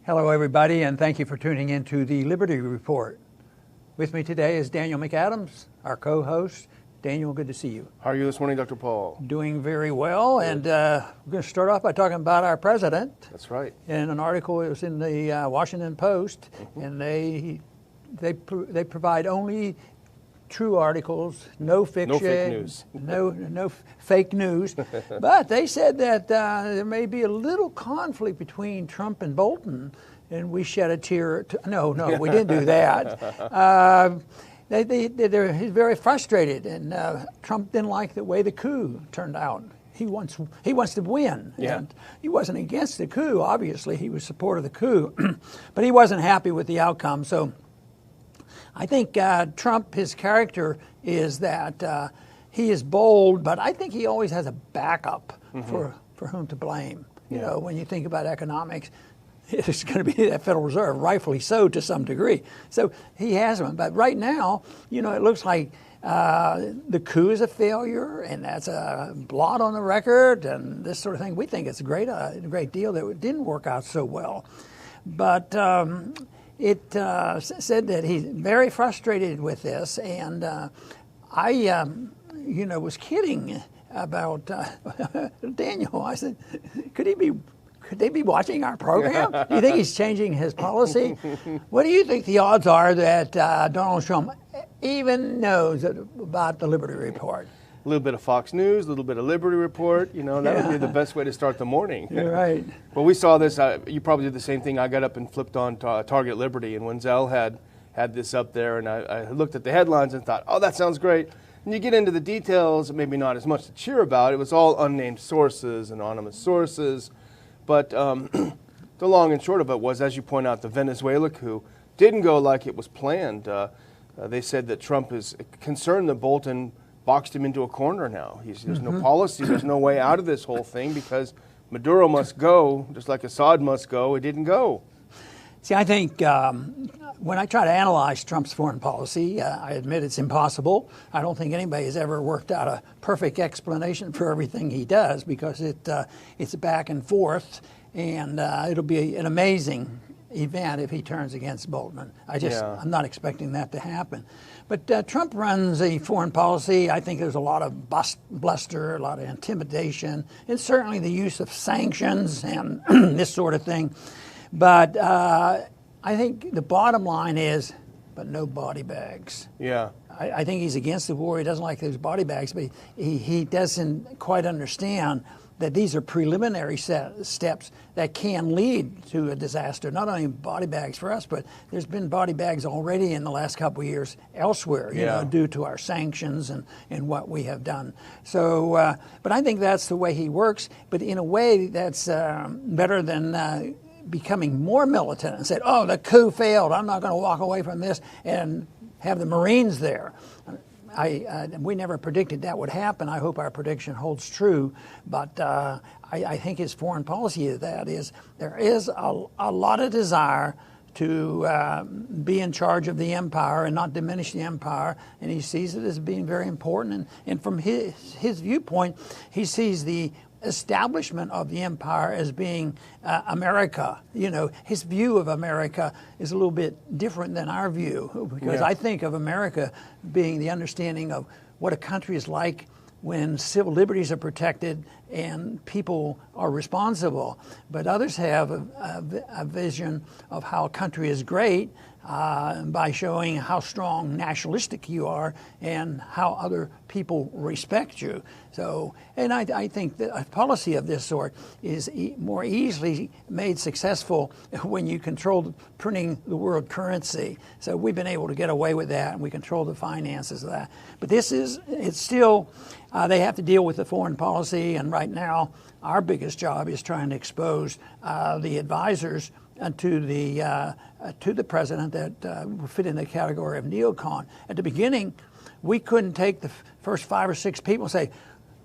Hello, everybody, and thank you for tuning in to the Liberty Report. With me today is Daniel McAdams, our co-host. Daniel, good to see you. How are you this morning, Dr. Paul? Doing very well, and we're going to start off by talking about our president. That's right. In an article, it was in the Washington Post, and they provide only true articles, no fiction, no fake news, no fake news. But they said that there may be a little conflict between Trump and Bolton, and we shed a tear. No, we didn't do that. He's very frustrated, and Trump didn't like the way the coup turned out. He wants to win, and he wasn't against the coup. Obviously, he was supportive of the coup, but he wasn't happy with the outcome. So I think Trump, his character is that he is bold, but I think he always has a backup for whom to blame. You know, when you think about economics, it's going to be that Federal Reserve, rightfully so to some degree. So he has them. But right now, you know, it looks like the coup is a failure, and that's a blot on the record, and this sort of thing. We think it's a great deal that it didn't work out so well. But it said that he's very frustrated with this, and I was kidding about Daniel. I said, could they be watching our program? Do you think he's changing his policy? What do you think the odds are that Donald Trump even knows about the Liberty Report? A little bit of Fox News, a little bit of Liberty Report. You know, that would be the best way to start the morning. You're right. Well, we saw this. You probably did the same thing. I got up and flipped on Target Liberty, and Wenzel had this up there, and I looked at the headlines and thought, oh, that sounds great. And you get into the details, maybe not as much to cheer about. It was all unnamed sources, anonymous sources. But the long and short of it was, as you point out, the Venezuela coup didn't go like it was planned. They said that Trump is concerned that Bolton boxed him into a corner now. There's no policy. There's no way out of this whole thing because Maduro must go, just like Assad must go. It didn't go. See, I think when I try to analyze Trump's foreign policy, I admit it's impossible. I don't think anybody has ever worked out a perfect explanation for everything he does because it's back and forth, and it'll be an amazing event if he turns against Bolton. I'm not expecting that to happen. But Trump runs a foreign policy. I think there's a lot of bluster, a lot of intimidation, and certainly the use of sanctions and this sort of thing. But I think the bottom line is, but no body bags. Yeah. I think he's against the war. He doesn't like those body bags, but he doesn't quite understand that these are preliminary steps that can lead to a disaster. Not only body bags for us, but there's been body bags already in the last couple of years elsewhere, you know, due to our sanctions and what we have done. So, but I think that's the way he works, but in a way that's better than becoming more militant and said, oh, the coup failed, I'm not going to walk away from this and have the Marines there. We never predicted that would happen. I hope our prediction holds true. But I think his foreign policy is there is a lot of desire to be in charge of the empire and not diminish the empire. And he sees it as being very important. And from his viewpoint, he sees the establishment of the empire as being America. You know, his view of America is a little bit different than our view because I think of America being the understanding of what a country is like when civil liberties are protected and people are responsible. But others have a vision of how a country is great by showing how strong nationalistic you are and how other people respect you. So, and I think that a policy of this sort is more easily made successful when you control printing the world currency. So we've been able to get away with that, and we control the finances of that. But it's still, they have to deal with the foreign policy, and right now our biggest job is trying to expose the advisors to the president that fit in the category of neocon. At the beginning, we couldn't take the first 5 or 6 people and say,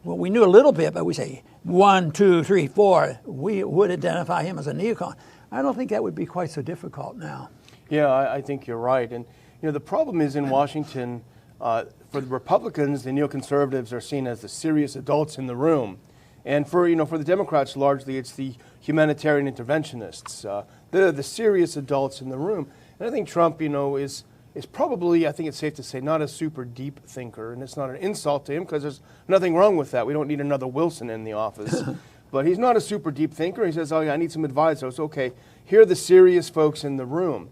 well, we knew a little bit, but we say 1, 2, 3, 4. We would identify him as a neocon. I don't think that would be quite so difficult now. Yeah, I think you're right. And you know, the problem is in Washington, for the Republicans, the neoconservatives are seen as the serious adults in the room. And for the Democrats, largely it's the humanitarian interventionists. They're the serious adults in the room. And I think Trump, is probably, I think it's safe to say, not a super deep thinker. And it's not an insult to him because there's nothing wrong with that. We don't need another Wilson in the office. But he's not a super deep thinker. He says, oh, yeah, I need some advice. So it's okay. Here are the serious folks in the room.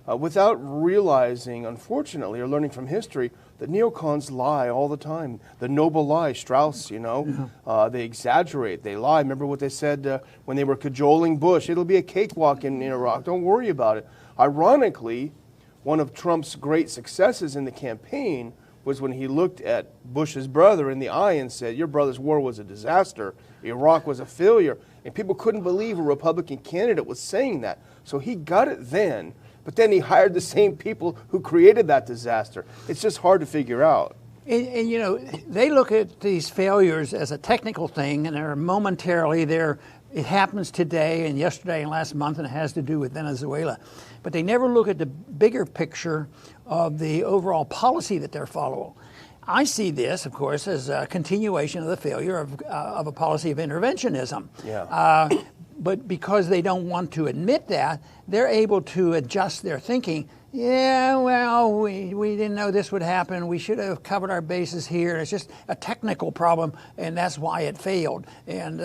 Without realizing, unfortunately, or learning from history, that neocons lie all the time. The noble lie, Strauss, they exaggerate, they lie. Remember what they said when they were cajoling Bush? It'll be a cakewalk in Iraq, don't worry about it. Ironically, one of Trump's great successes in the campaign was when he looked at Bush's brother in the eye and said, your brother's war was a disaster, Iraq was a failure. And people couldn't believe a Republican candidate was saying that. So he got it then. But then he hired the same people who created that disaster. It's just hard to figure out. And they look at these failures as a technical thing, and they're momentarily there. It happens today and yesterday and last month, and it has to do with Venezuela. But they never look at the bigger picture of the overall policy that they're following. I see this, of course, as a continuation of the failure of a policy of interventionism. Yeah. But because they don't want to admit that, they're able to adjust their thinking. Yeah, well, we didn't know this would happen. We should have covered our bases here. It's just a technical problem, and that's why it failed. And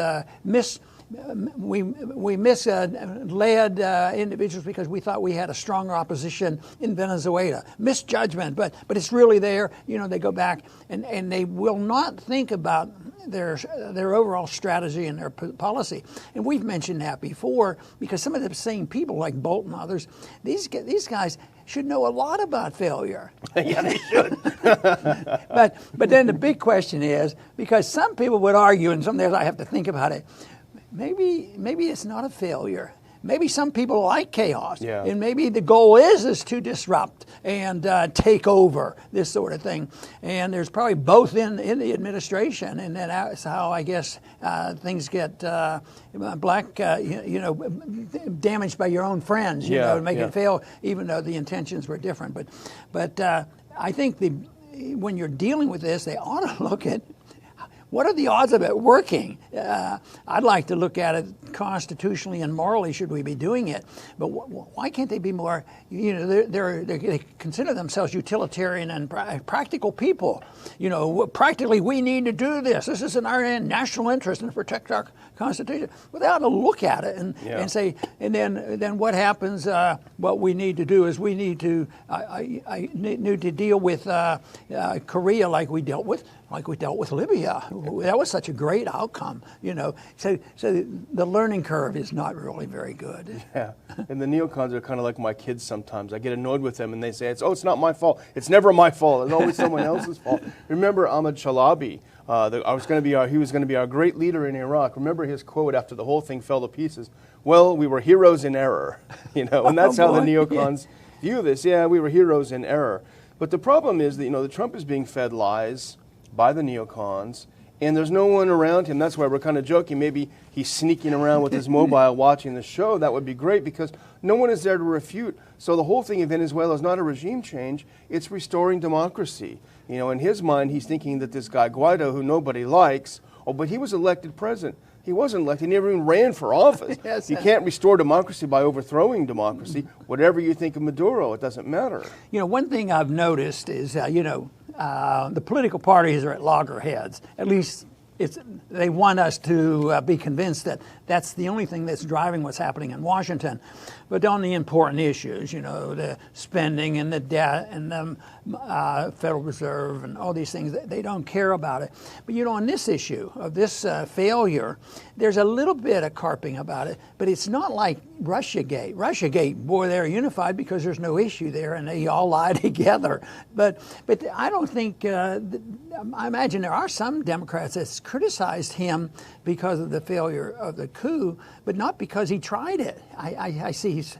we misled individuals because we thought we had a stronger opposition in Venezuela. Misjudgment, but it's really there. They go back and they will not think about their overall strategy and their policy. And we've mentioned that before because some of the same people like Bolton and others, these guys should know a lot about failure. Yeah, they should. But then the big question is, because some people would argue, and some days I have to think about it, maybe it's not a failure. Maybe some people like chaos, and maybe the goal is to disrupt and take over this sort of thing. And there's probably both in the administration, and that's how I guess things get damaged by your own friends, make it fail, even though the intentions were different. But I think when you're dealing with this, they ought to look at what are the odds of it working? I'd like to look at it constitutionally and morally, should we be doing it? But why can't they be more, they consider themselves utilitarian and practical people. Practically we need to do this. This is in our national interest and to protect our Constitution. Well, they ought to look at it and say, and then what happens, what we need to do is we need to, I need to deal with Korea like we dealt with Libya. That was such a great outcome, So the learning curve is not really very good. Yeah, and the neocons are kind of like my kids sometimes. I get annoyed with them and they say, it's not my fault. It's never my fault. It's always someone else's fault. Remember Ahmad Chalabi? He was going to be our great leader in Iraq. Remember his quote after the whole thing fell to pieces? Well, we were heroes in error, and that's how the neocons view this. Yeah, we were heroes in error. But the problem is that, that Trump is being fed lies by the neocons, and there's no one around him. That's why we're kind of joking. Maybe he's sneaking around with his mobile watching the show. That would be great because no one is there to refute. So the whole thing in Venezuela is not a regime change. It's restoring democracy. In his mind, he's thinking that this guy Guaido, who nobody likes, but he was elected president. He wasn't elected. He never even ran for office. Yes. You can't restore democracy by overthrowing democracy. Whatever you think of Maduro, it doesn't matter. One thing I've noticed is, the political parties are at loggerheads. At least they want us to be convinced that that's the only thing that's driving what's happening in Washington. But on the important issues, the spending and the debt and the Federal Reserve and all these things, they don't care about it. But, on this issue of this failure, there's a little bit of carping about it, but it's not like Russiagate. Russiagate, boy, they're unified because there's no issue there and they all lie together. But I don't think, I imagine there are some Democrats that's criticized him because of the failure of the coup, but not because he tried it. I see he's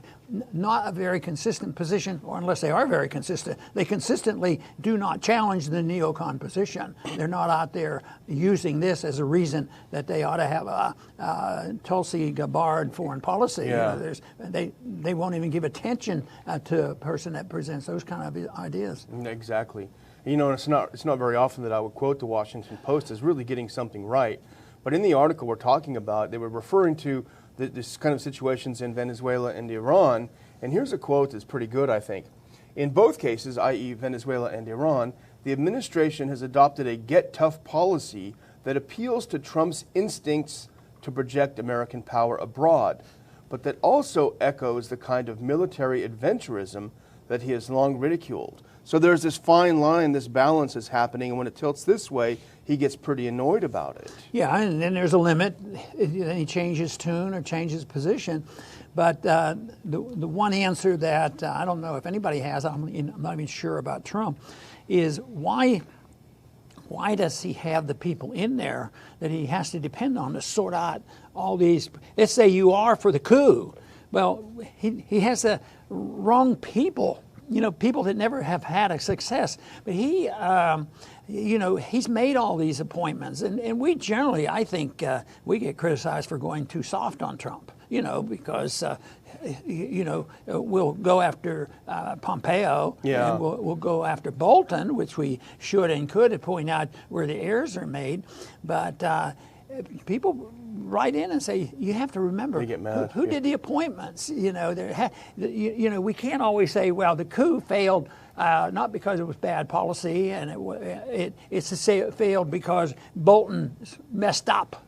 not a very consistent position, or unless they are very consistent, they consistently do not challenge the neocon position. They're not out there using this as a reason that they ought to have a Tulsi Gabbard foreign policy. Yeah. They won't even give attention to a person that presents those kind of ideas. Exactly. It's not very often that I would quote the Washington Post as really getting something right. But in the article we're talking about, they were referring to this kind of situations in Venezuela and Iran. And here's a quote that's pretty good, I think. In both cases, i.e. Venezuela and Iran, the administration has adopted a get tough policy that appeals to Trump's instincts to project American power abroad, but that also echoes the kind of military adventurism that he has long ridiculed. So there's this fine line, this balance is happening, and when it tilts this way, he gets pretty annoyed about it. Yeah, and then there's a limit. Then he changes tune or changes position. But the one answer that I don't know if anybody has, I'm not even sure about Trump, is why does he have the people in there that he has to depend on to sort out all these? Let's say you are for the coup. Well, he has the wrong people. People that never have had a success. But he, he's made all these appointments. And we generally, I think, we get criticized for going too soft on Trump, because, we'll go after Pompeo. Yeah. And we'll go after Bolton, which we should and could point out where the errors are made. But people write in and say, you have to remember They get mad. who did the appointments. We can't always say, well, the coup failed not because it was bad policy, and it failed because Bolton messed up.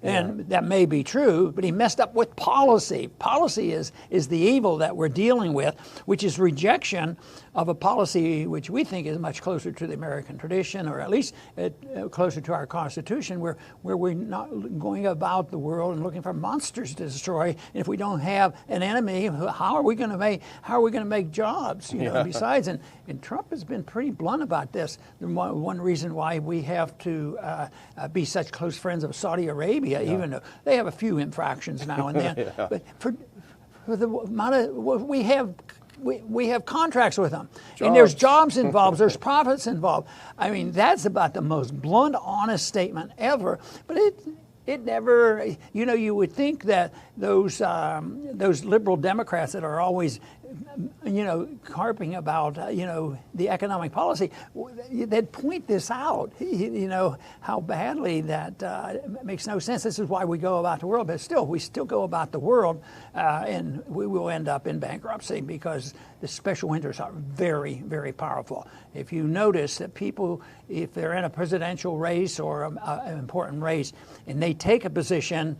And that may be true, but he messed up with policy. Policy is the evil that we're dealing with, which is rejection of a policy which we think is much closer to the American tradition, or at least closer to our Constitution, where we're not going about the world and looking for monsters to destroy. And if we don't have an enemy, how are we going to make jobs? Besides, and Trump has been pretty blunt about this. One reason why we have to be such close friends of Saudi Arabia, even though they have a few infractions now and then, but for the amount of we have contracts with them, and there's jobs involved, there's profits involved. I mean, that's about the most blunt, honest statement ever. But it never, you would think that those liberal Democrats that are always, carping about, the economic policy, they'd point this out, how badly that makes no sense. This is why we go about the world, but we still go about the world, and we will end up in bankruptcy because the special interests are very, very powerful. If you notice that people, if they're in a presidential race or an important race, and they take a position,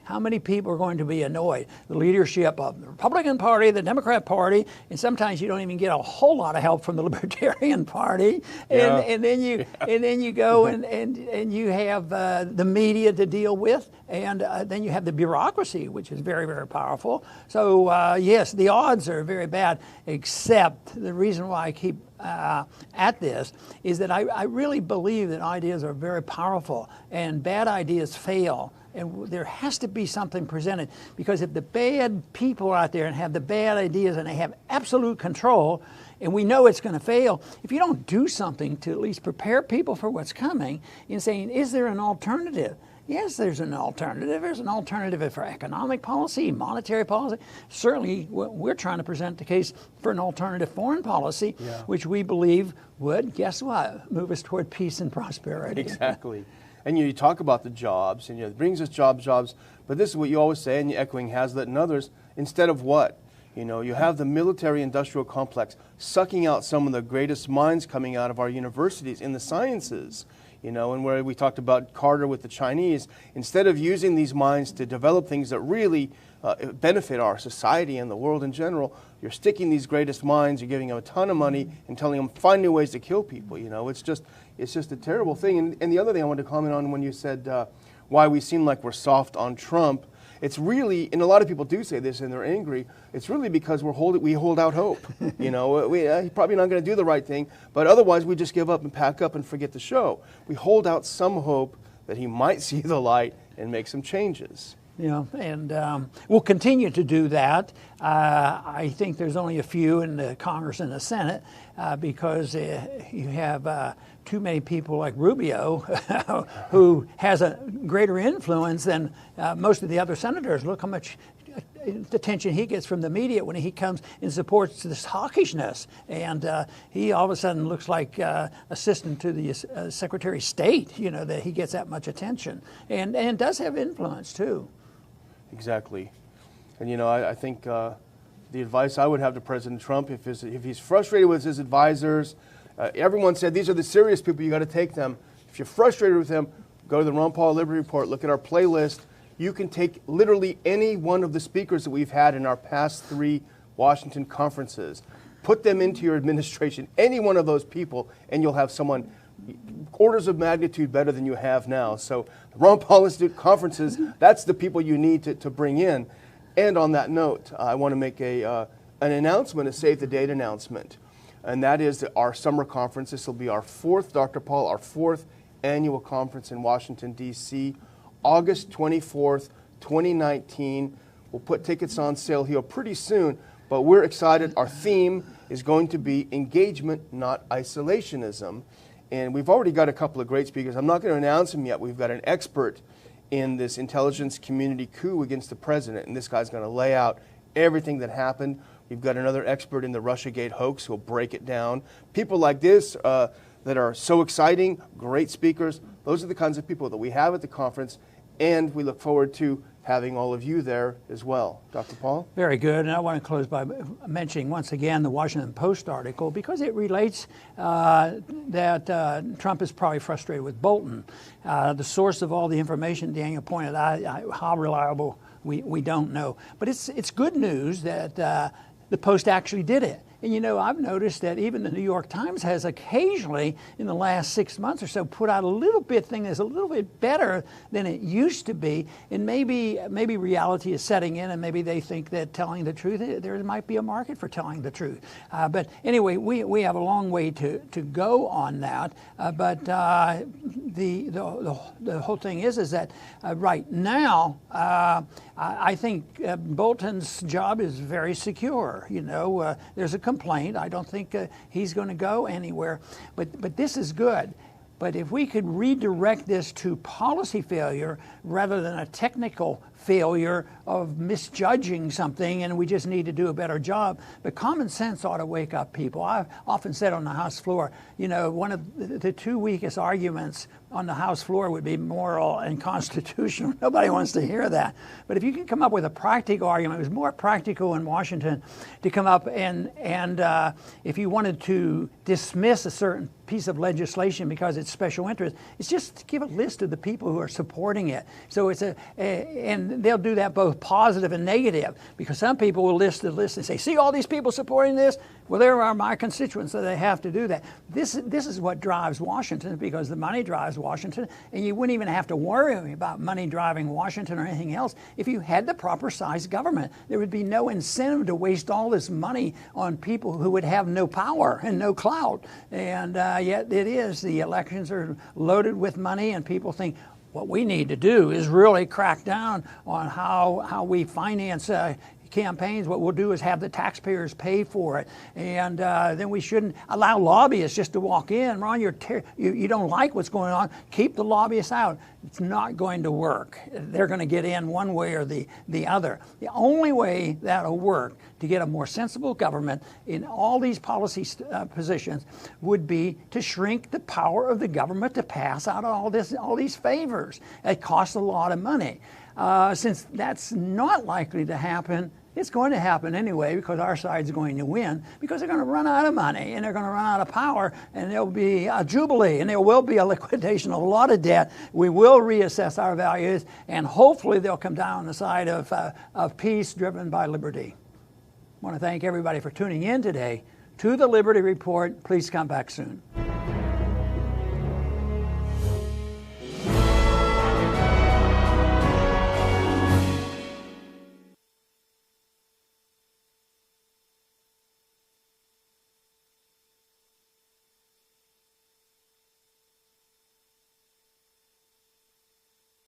how many people are going to be annoyed? The leadership of the Republican Party, the Democrat Party, and sometimes you don't even get a whole lot of help from the Libertarian Party. And then you go and you have the media to deal with, and then you have the bureaucracy, which is very, very powerful. So yes, the odds are very bad, except the reason why I keep at this is that I really believe that ideas are very powerful, and bad ideas fail. And there has to be something presented, because if the bad people are out there and have the bad ideas and they have absolute control, and we know it's going to fail, if you don't do something to at least prepare people for what's coming in saying, is there an alternative? Yes, there's an alternative. There's an alternative for economic policy, monetary policy. Certainly, we're trying to present the case for an alternative foreign policy, which we believe would, guess what, move us toward peace and prosperity. Exactly. And you talk about the jobs, and it brings us jobs, but this is what you always say, and you're echoing Hazlitt and others, instead of what? You have the military-industrial complex sucking out some of the greatest minds coming out of our universities in the sciences, and where we talked about Carter with the Chinese, instead of using these minds to develop things that really benefit our society and the world in general, you're sticking these greatest minds, you're giving them a ton of money and telling them, find new ways to kill people. It's just a terrible thing. And the other thing I wanted to comment on, when you said why we seem like we're soft on Trump, it's really, and a lot of people do say this and they're angry, it's really because we hold out hope. He's probably not going to do the right thing, but otherwise we just give up and pack up and forget the show. We hold out some hope that he might see the light and make some changes. And we'll continue to do that. I think there's only a few in the Congress and the Senate because you have too many people like Rubio who has a greater influence than most of the other senators. Look how much the attention he gets from the media when he comes and supports this hawkishness. And he all of a sudden looks like assistant to the Secretary of State, you know, that he gets that much attention. And does have influence, too. Exactly. And, you know, I think the advice I would have to President Trump, if he's frustrated with his advisors, everyone said these are the serious people, you got to take them. If you're frustrated with them, go to the Ron Paul Liberty Report, look at our playlist. You can take literally any one of the speakers that we've had in our past 3 Washington conferences, put them into your administration, any one of those people, and you'll have someone orders of magnitude better than you have now. So the Ron Paul Institute conferences, that's the people you need to bring in. And on that note, I want to make an announcement, a save the date announcement. And that is that our summer conference, this will be our 4th, Dr. Paul, our 4th annual conference in Washington, D.C., August 24th, 2019. We'll put tickets on sale here pretty soon, but we're excited. Our theme is going to be engagement, not isolationism. And we've already got a couple of great speakers. I'm not going to announce them yet. We've got an expert in this intelligence community coup against the president, and this guy's going to lay out everything that happened. We've got another expert in the Russiagate hoax who will break it down. People like this that are so exciting, great speakers, those are the kinds of people that we have at the conference, and we look forward to having all of you there as well. Dr. Paul? Very good. And I want to close by mentioning once again the Washington Post article, because it relates that Trump is probably frustrated with Bolton. The source of all the information Daniel pointed out, how reliable, we don't know. But it's good news that the Post actually did it. And, you know, I've noticed that even the New York Times has occasionally, in the last 6 months or so, put out a little bit thing that's a little bit better than it used to be. And maybe reality is setting in, and maybe they think that telling the truth, there might be a market for telling the truth. But anyway, we have a long way to go on that. But the whole thing is that right now, I think Bolton's job is very secure. You know, there's a complaint. I don't think he's going to go anywhere. But this is good. But if we could redirect this to policy failure rather than a technical failure of misjudging something, and we just need to do a better job. But common sense ought to wake up people. I've often said on the House floor, you know, one of the 2 weakest arguments on the House floor would be moral and constitutional. Nobody wants to hear that. But if you can come up with a practical argument, it was more practical in Washington to come up and if you wanted to dismiss a certain piece of legislation because it's special interest, it's just to give a list of the people who are supporting it. So it's and they'll do that both positive and negative, because some people will list the list and say, see all these people supporting this? Well, there are my constituents, so they have to do that. This is what drives Washington, because the money drives Washington, and you wouldn't even have to worry about money driving Washington or anything else if you had the proper size government. There would be no incentive to waste all this money on people who would have no power and no clout. And yet it is. The elections are loaded with money, and people think, what we need to do is really crack down on how we finance campaigns. What we'll do is have the taxpayers pay for it, and then we shouldn't allow lobbyists just to walk in. Ron, you don't like what's going on, keep the lobbyists out. It's not going to work. They're going to get in one way or the other. The only way that'll work to get a more sensible government in all these policy positions would be to shrink the power of the government to pass out all these favors. It costs a lot of money. Since that's not likely to happen, it's going to happen anyway, because our side's going to win, because they're going to run out of money and they're going to run out of power, and there'll be a jubilee and there will be a liquidation of a lot of debt. We will reassess our values, and hopefully they'll come down on the side of peace driven by liberty. I want to thank everybody for tuning in today to the Liberty Report. Please come back soon.